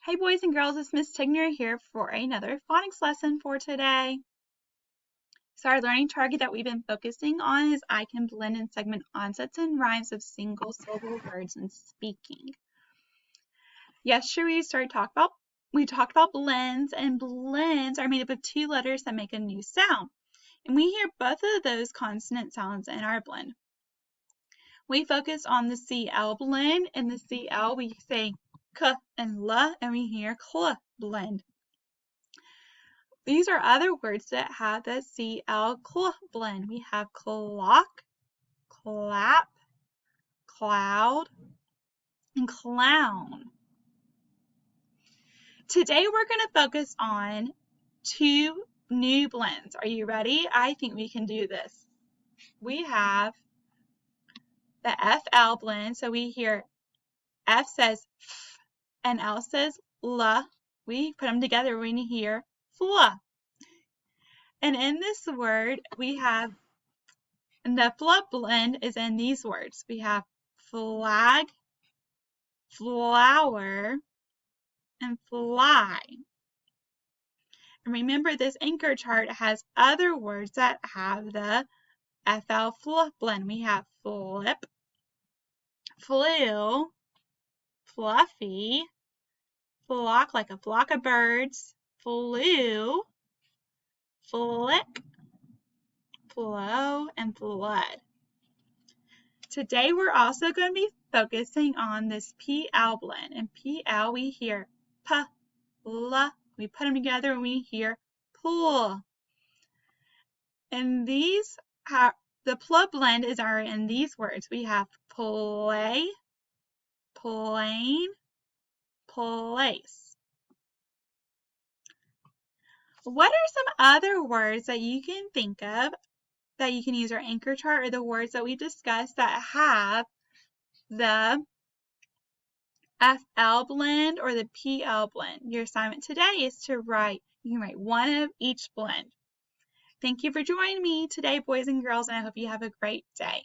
Hey boys and girls, it's Miss Tigner here for another phonics lesson for today. So our learning target that we've been focusing on is I can blend and segment onsets and rhymes of single syllable words in speaking. Yesterday we talked about blends, and blends are made up of two letters that make a new sound. And we hear both of those consonant sounds in our blend. We focus on the CL blend, and the CL we say k and l, and we hear cl blend. These are other words that have the CL blend. We have clock, clap, cloud, and clown. Today we're going to focus on two new blends. Are you ready? I think we can do this. We have the FL blend. So we hear F says F and L says L. We put them together when you hear fla. And in this word, we have the Pl blend is in these words. We have flag, flower, and fly. And remember, this anchor chart has other words that have the FL blend. We have flip, flew, fluffy, flock like a flock of birds, flew, flick, flow, and flood. Today we're also going to be focusing on this PL blend. And PL we hear P, L, we put them together and we hear pool. And these the Pl blend is in these words. We have play, plane, place. What are some other words that you can think of that you can use our anchor chart, or the words that we discussed that have the FL blend or the PL blend? Your assignment today is to you can write one of each blend. Thank you for joining me today, boys and girls, and I hope you have a great day.